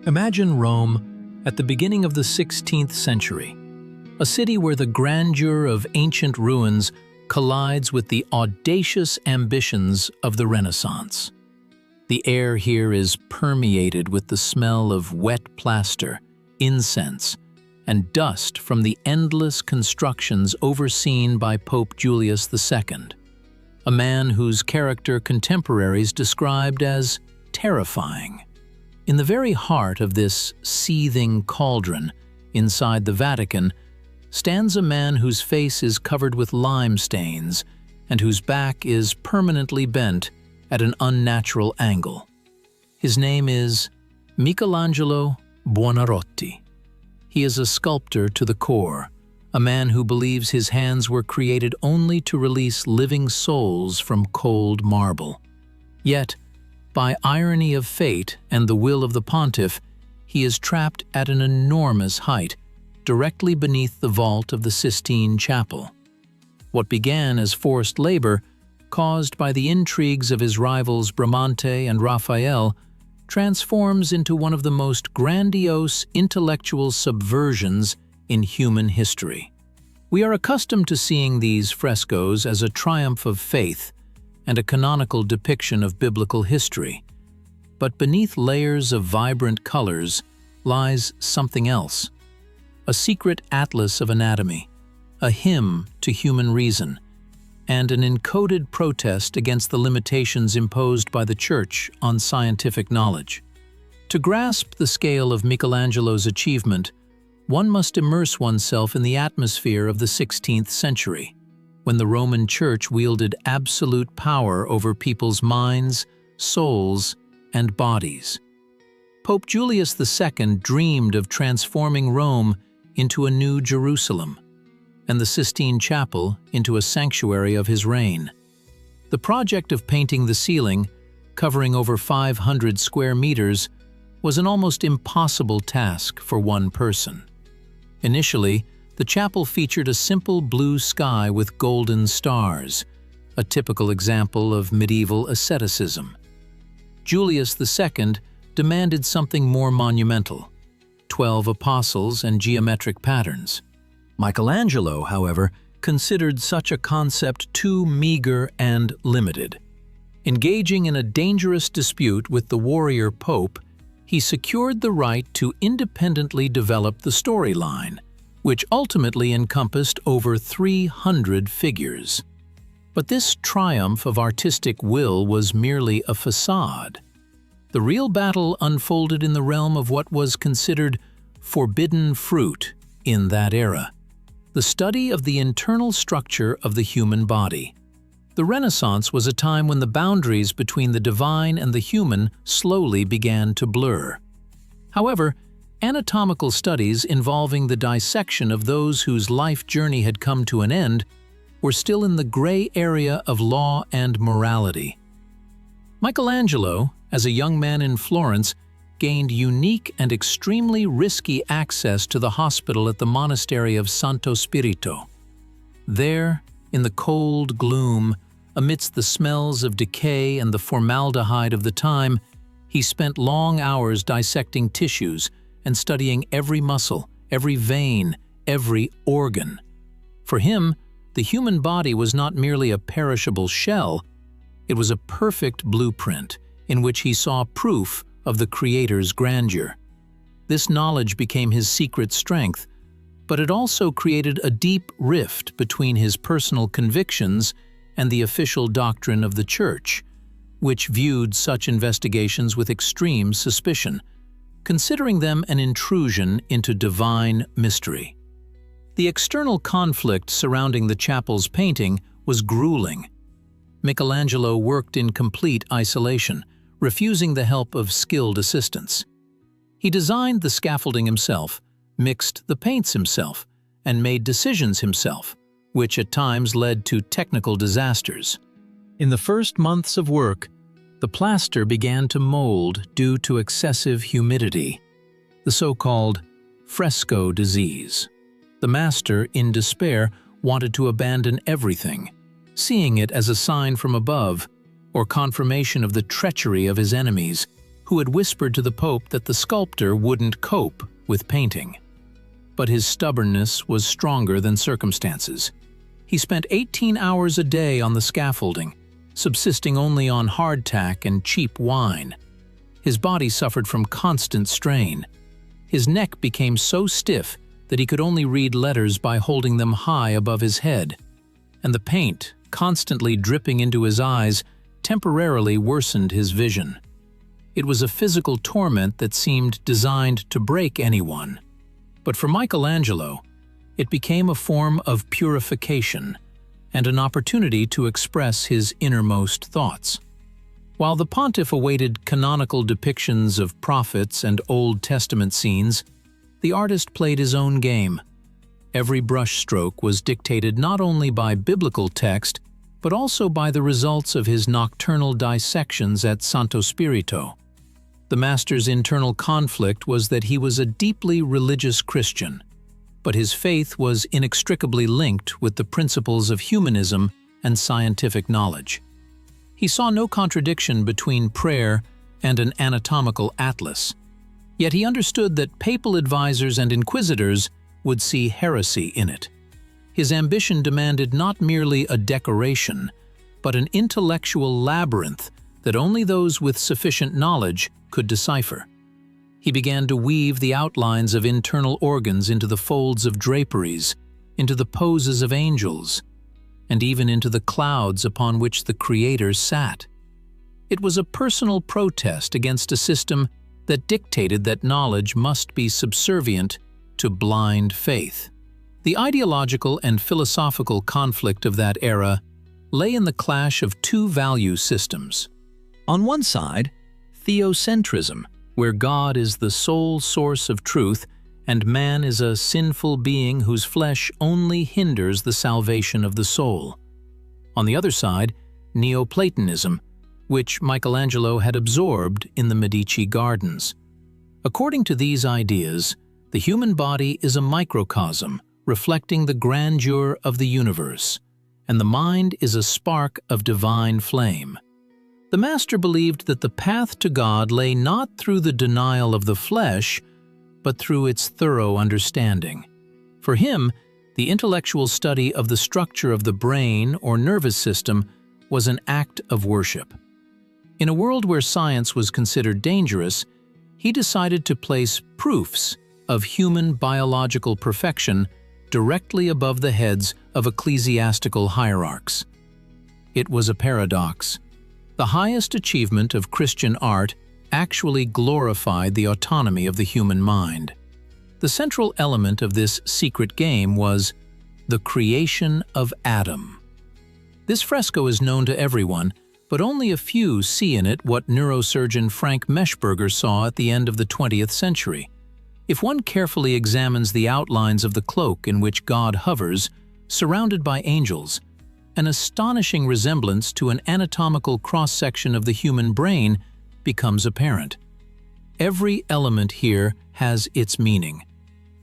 Imagine Rome at the beginning of the 16th century, a city where the grandeur of ancient ruins collides with the audacious ambitions of the Renaissance. The air here is permeated with the smell of wet plaster, incense, and dust from the endless constructions overseen by Pope Julius II, a man whose character contemporaries described as terrifying. In the very heart of this seething cauldron, inside the Vatican, stands a man whose face is covered with lime stains and whose back is permanently bent at an unnatural angle. His name is Michelangelo Buonarroti. He is a sculptor to the core, a man who believes his hands were created only to release living souls from cold marble. Yet, by irony of fate and the will of the pontiff, he is trapped at an enormous height, directly beneath the vault of the Sistine Chapel. What began as forced labor, caused by the intrigues of his rivals Bramante and Raphael, transforms into one of the most grandiose intellectual subversions in human history. We are accustomed to seeing these frescoes as a triumph of faith and a canonical depiction of biblical history. But beneath layers of vibrant colors lies something else, a secret atlas of anatomy, a hymn to human reason, and an encoded protest against the limitations imposed by the Church on scientific knowledge. To grasp the scale of Michelangelo's achievement, one must immerse oneself in the atmosphere of the 16th century, when the Roman Church wielded absolute power over people's minds, souls, and bodies. Pope Julius II dreamed of transforming Rome into a new Jerusalem, and the Sistine Chapel into a sanctuary of his reign. The project of painting the ceiling, covering over 500 square meters, was an almost impossible task for one person. Initially, the chapel featured a simple blue sky with golden stars, a typical example of medieval asceticism. Julius II demanded something more monumental: 12 apostles and geometric patterns. Michelangelo, however, considered such a concept too meager and limited. Engaging in a dangerous dispute with the warrior pope, he secured the right to independently develop the storyline, which ultimately encompassed over 300 figures. But this triumph of artistic will was merely a facade. The real battle unfolded in the realm of what was considered forbidden fruit in that era: the study of the internal structure of the human body. The Renaissance was a time when the boundaries between the divine and the human slowly began to blur. However, anatomical studies involving the dissection of those whose life journey had come to an end were still in the gray area of law and morality. Michelangelo, as a young man in Florence, gained unique and extremely risky access to the hospital at the monastery of Santo Spirito. There, in the cold gloom, amidst the smells of decay and the formaldehyde of the time, he spent long hours dissecting tissues and studying every muscle, every vein, every organ. For him, the human body was not merely a perishable shell, it was a perfect blueprint in which he saw proof of the Creator's grandeur. This knowledge became his secret strength, but it also created a deep rift between his personal convictions and the official doctrine of the Church, which viewed such investigations with extreme suspicion, considering them an intrusion into divine mystery. The external conflict surrounding the chapel's painting was grueling. Michelangelo worked in complete isolation, refusing the help of skilled assistants. He designed the scaffolding himself, mixed the paints himself, and made decisions himself, which at times led to technical disasters. In the first months of work, the plaster began to mold due to excessive humidity, the so-called fresco disease. The master, in despair, wanted to abandon everything, seeing it as a sign from above or confirmation of the treachery of his enemies, who had whispered to the Pope that the sculptor wouldn't cope with painting. But his stubbornness was stronger than circumstances. He spent 18 hours a day on the scaffolding, subsisting only on hardtack and cheap wine. His body suffered from constant strain. His neck became so stiff that he could only read letters by holding them high above his head, and the paint, constantly dripping into his eyes, temporarily worsened his vision. It was a physical torment that seemed designed to break anyone. But for Michelangelo, it became a form of purification and an opportunity to express his innermost thoughts. While the pontiff awaited canonical depictions of prophets and Old Testament scenes, the artist played his own game. Every brushstroke was dictated not only by biblical text, but also by the results of his nocturnal dissections at Santo Spirito. The master's internal conflict was that he was a deeply religious Christian, but his faith was inextricably linked with the principles of humanism and scientific knowledge. He saw no contradiction between prayer and an anatomical atlas, yet he understood that papal advisors and inquisitors would see heresy in it. His ambition demanded not merely a decoration, but an intellectual labyrinth that only those with sufficient knowledge could decipher. He began to weave the outlines of internal organs into the folds of draperies, into the poses of angels, and even into the clouds upon which the Creator sat. It was a personal protest against a system that dictated that knowledge must be subservient to blind faith. The ideological and philosophical conflict of that era lay in the clash of two value systems. On one side, theocentrism, where God is the sole source of truth and man is a sinful being whose flesh only hinders the salvation of the soul. On the other side, Neoplatonism, which Michelangelo had absorbed in the Medici Gardens. According to these ideas, the human body is a microcosm reflecting the grandeur of the universe, and the mind is a spark of divine flame. The master believed that the path to God lay not through the denial of the flesh, but through its thorough understanding. For him, the intellectual study of the structure of the brain or nervous system was an act of worship. In a world where science was considered dangerous, he decided to place proofs of human biological perfection directly above the heads of ecclesiastical hierarchs. It was a paradox. The highest achievement of Christian art actually glorified the autonomy of the human mind. The central element of this secret game was the creation of Adam. This fresco is known to everyone, but only a few see in it what neurosurgeon Frank Meshberger saw at the end of the 20th century. If one carefully examines the outlines of the cloak in which God hovers, surrounded by angels, an astonishing resemblance to an anatomical cross-section of the human brain becomes apparent. Every element here has its meaning.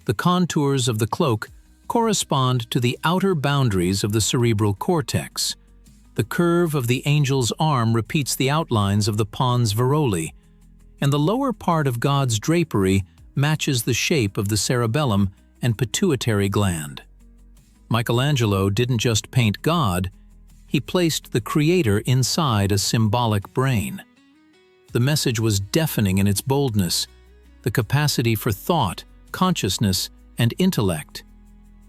The contours of the cloak correspond to the outer boundaries of the cerebral cortex. The curve of the angel's arm repeats the outlines of the pons varoli, and the lower part of God's drapery matches the shape of the cerebellum and pituitary gland. Michelangelo didn't just paint God, he placed the Creator inside a symbolic brain. The message was deafening in its boldness, the capacity for thought, consciousness, and intellect.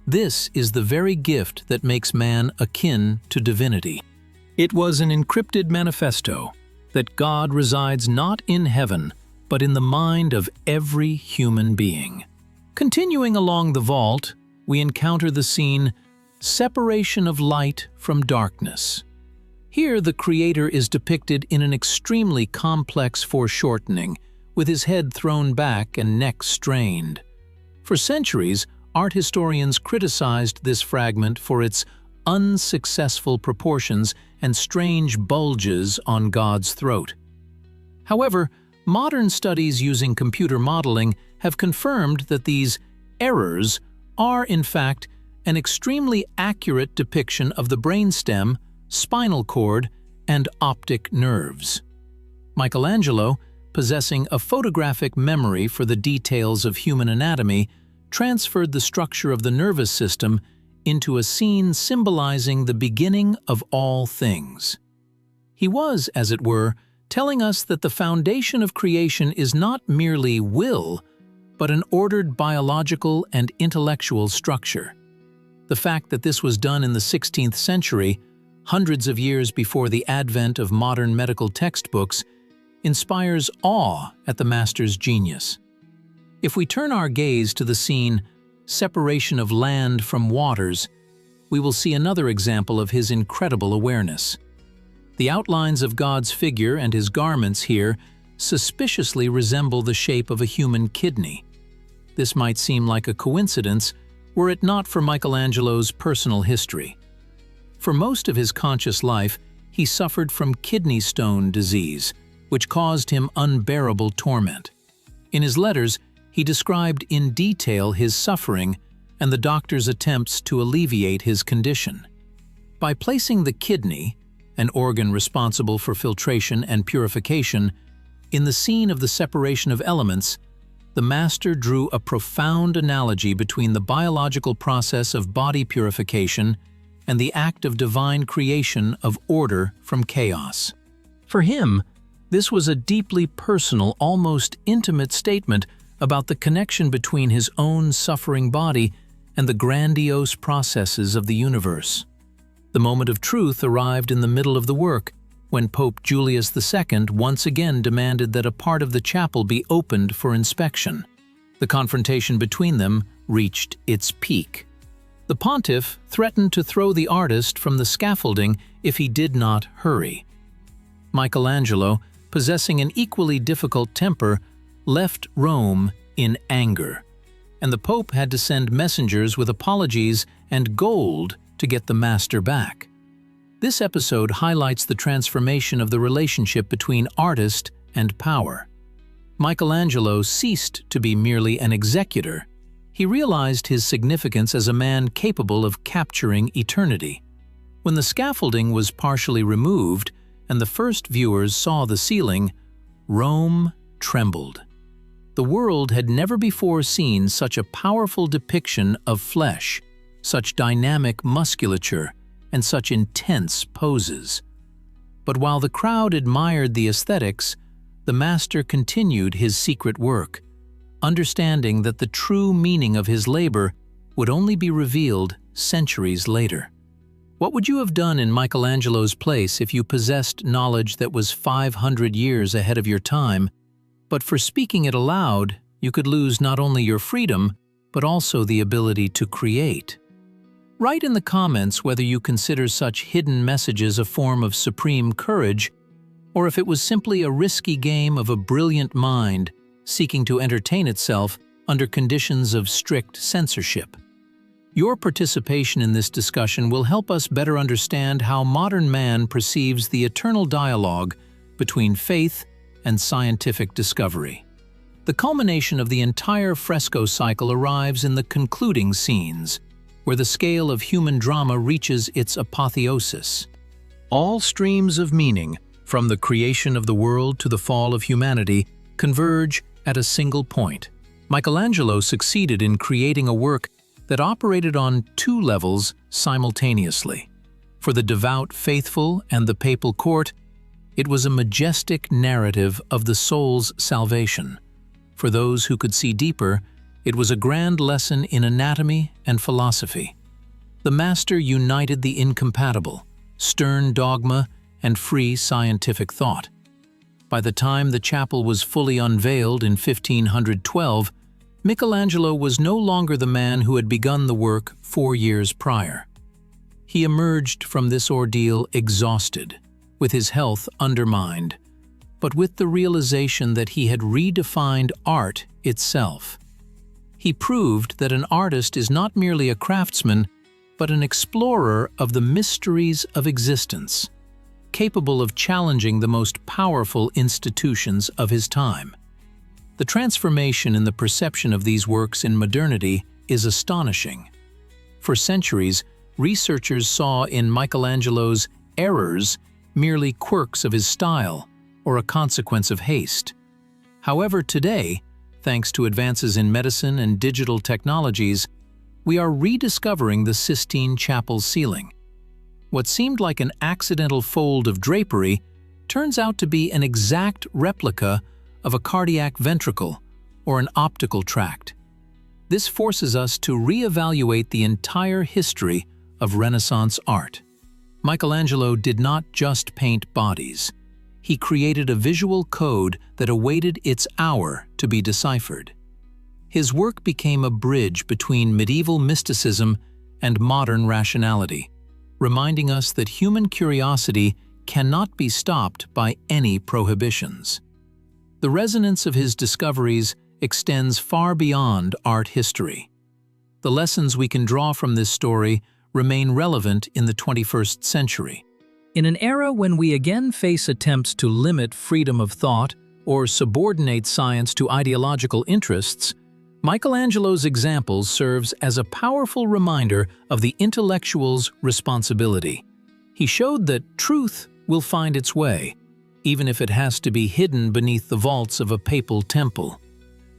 This is the very gift that makes man akin to divinity. It was an encrypted manifesto that God resides not in heaven, but in the mind of every human being. Continuing along the vault, we encounter the scene, Separation of Light from Darkness. Here, the Creator is depicted in an extremely complex foreshortening, with his head thrown back and neck strained. For centuries, art historians criticized this fragment for its unsuccessful proportions and strange bulges on God's throat. However, modern studies using computer modeling have confirmed that these errors are, in fact, an extremely accurate depiction of the brainstem, spinal cord, and optic nerves. Michelangelo, possessing a photographic memory for the details of human anatomy, transferred the structure of the nervous system into a scene symbolizing the beginning of all things. He was, as it were, telling us that the foundation of creation is not merely will, but an ordered biological and intellectual structure. The fact that this was done in the 16th century, hundreds of years before the advent of modern medical textbooks, inspires awe at the master's genius. If we turn our gaze to the scene, Separation of Land from Waters, we will see another example of his incredible awareness. The outlines of God's figure and his garments here suspiciously resemble the shape of a human kidney. This might seem like a coincidence were it not for Michelangelo's personal history. For most of his conscious life, he suffered from kidney stone disease, which caused him unbearable torment. In his letters, he described in detail his suffering and the doctor's attempts to alleviate his condition. By placing the kidney, an organ responsible for filtration and purification, in the scene of the separation of elements, the master drew a profound analogy between the biological process of body purification and the act of divine creation of order from chaos. For him, this was a deeply personal, almost intimate statement about the connection between his own suffering body and the grandiose processes of the universe. The moment of truth arrived in the middle of the work, when Pope Julius II once again demanded that a part of the chapel be opened for inspection. The confrontation between them reached its peak. The pontiff threatened to throw the artist from the scaffolding if he did not hurry. Michelangelo, possessing an equally difficult temper, left Rome in anger, and the Pope had to send messengers with apologies and gold to get the master back. This episode highlights the transformation of the relationship between artist and power. Michelangelo ceased to be merely an executor. He realized his significance as a man capable of capturing eternity. When the scaffolding was partially removed and the first viewers saw the ceiling, Rome trembled. The world had never before seen such a powerful depiction of flesh, such dynamic musculature, and such intense poses. But while the crowd admired the aesthetics, the master continued his secret work, understanding that the true meaning of his labor would only be revealed centuries later. What would you have done in Michelangelo's place if you possessed knowledge that was 500 years ahead of your time, but for speaking it aloud, you could lose not only your freedom, but also the ability to create? Write in the comments whether you consider such hidden messages a form of supreme courage, or if it was simply a risky game of a brilliant mind seeking to entertain itself under conditions of strict censorship. Your participation in this discussion will help us better understand how modern man perceives the eternal dialogue between faith and scientific discovery. The culmination of the entire fresco cycle arrives in the concluding scenes, where the scale of human drama reaches its apotheosis. All streams of meaning, from the creation of the world to the fall of humanity, converge at a single point. Michelangelo succeeded in creating a work that operated on two levels simultaneously. For the devout faithful and the papal court, it was a majestic narrative of the soul's salvation. For those who could see deeper, it was a grand lesson in anatomy and philosophy. The master united the incompatible, stern dogma and free scientific thought. By the time the chapel was fully unveiled in 1512, Michelangelo was no longer the man who had begun the work 4 years prior. He emerged from this ordeal exhausted, with his health undermined, but with the realization that he had redefined art itself. He proved that an artist is not merely a craftsman, but an explorer of the mysteries of existence, capable of challenging the most powerful institutions of his time. The transformation in the perception of these works in modernity is astonishing. For centuries, researchers saw in Michelangelo's errors merely quirks of his style or a consequence of haste. However, today, thanks to advances in medicine and digital technologies, we are rediscovering the Sistine Chapel ceiling. What seemed like an accidental fold of drapery turns out to be an exact replica of a cardiac ventricle or an optical tract. This forces us to reevaluate the entire history of Renaissance art. Michelangelo did not just paint bodies. He created a visual code that awaited its hour to be deciphered. His work became a bridge between medieval mysticism and modern rationality, reminding us that human curiosity cannot be stopped by any prohibitions. The resonance of his discoveries extends far beyond art history. The lessons we can draw from this story remain relevant in the 21st century. In an era when we again face attempts to limit freedom of thought or subordinate science to ideological interests, Michelangelo's example serves as a powerful reminder of the intellectual's responsibility. He showed that truth will find its way, even if it has to be hidden beneath the vaults of a papal temple.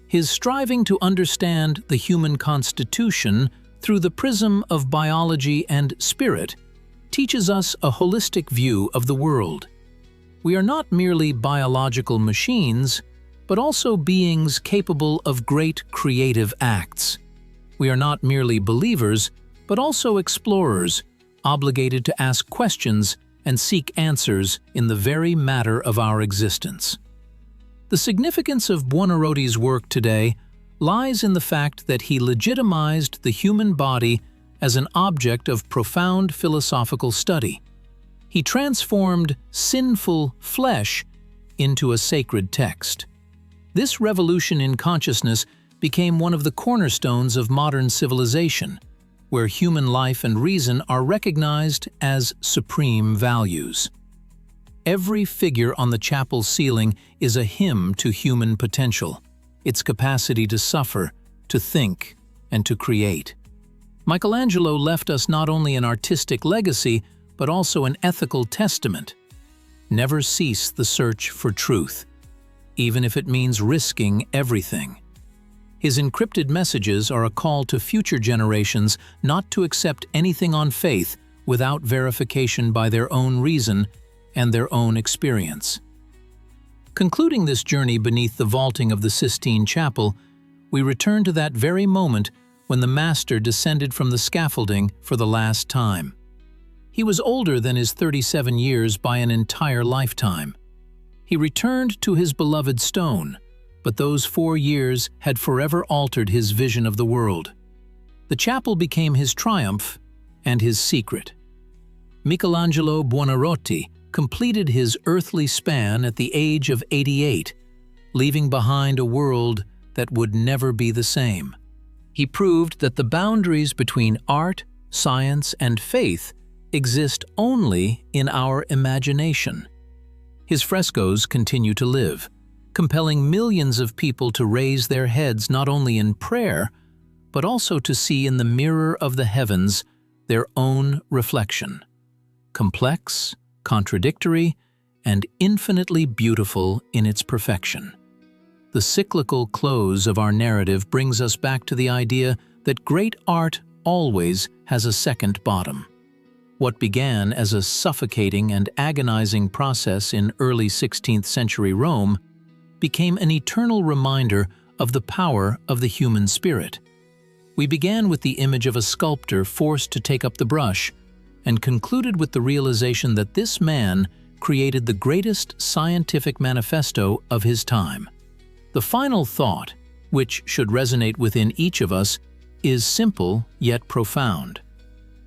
His striving to understand the human constitution through the prism of biology and spirit teaches us a holistic view of the world. We are not merely biological machines, but also beings capable of great creative acts. We are not merely believers, but also explorers, obligated to ask questions and seek answers in the very matter of our existence. The significance of Buonarroti's work today lies in the fact that he legitimized the human body as an object of profound philosophical study. He transformed sinful flesh into a sacred text. This revolution in consciousness became one of the cornerstones of modern civilization, where human life and reason are recognized as supreme values. Every figure on the chapel ceiling is a hymn to human potential, its capacity to suffer, to think, and to create. Michelangelo left us not only an artistic legacy, but also an ethical testament. Never cease the search for truth, even if it means risking everything. His encrypted messages are a call to future generations not to accept anything on faith without verification by their own reason and their own experience. Concluding this journey beneath the vaulting of the Sistine Chapel, we return to that very moment when the Master descended from the scaffolding for the last time. He was older than his 37 years by an entire lifetime. He returned to his beloved stone, but those 4 years had forever altered his vision of the world. The chapel became his triumph and his secret. Michelangelo Buonarroti completed his earthly span at the age of 88, leaving behind a world that would never be the same. He proved that the boundaries between art, science, and faith exist only in our imagination. His frescoes continue to live, compelling millions of people to raise their heads not only in prayer, but also to see in the mirror of the heavens their own reflection. Complex, contradictory, and infinitely beautiful in its perfection. The cyclical close of our narrative brings us back to the idea that great art always has a second bottom. What began as a suffocating and agonizing process in early 16th century Rome became an eternal reminder of the power of the human spirit. We began with the image of a sculptor forced to take up the brush, and concluded with the realization that this man created the greatest scientific manifesto of his time. The final thought, which should resonate within each of us, is simple yet profound.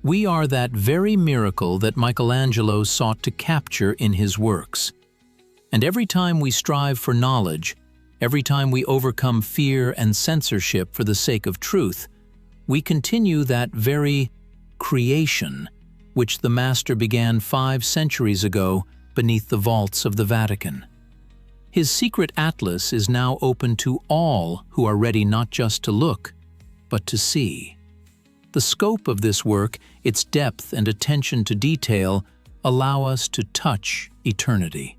We are that very miracle that Michelangelo sought to capture in his works. And every time we strive for knowledge, every time we overcome fear and censorship for the sake of truth, we continue that very creation which the Master began 5 centuries ago beneath the vaults of the Vatican. His secret atlas is now open to all who are ready not just to look, but to see. The scope of this work, its depth and attention to detail, allow us to touch eternity.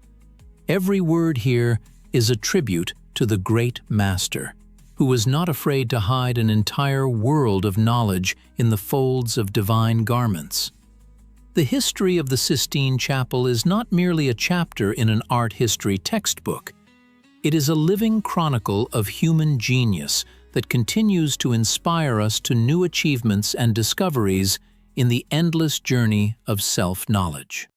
Every word here is a tribute to the great master, who was not afraid to hide an entire world of knowledge in the folds of divine garments. The history of the Sistine Chapel is not merely a chapter in an art history textbook. It is a living chronicle of human genius that continues to inspire us to new achievements and discoveries in the endless journey of self-knowledge.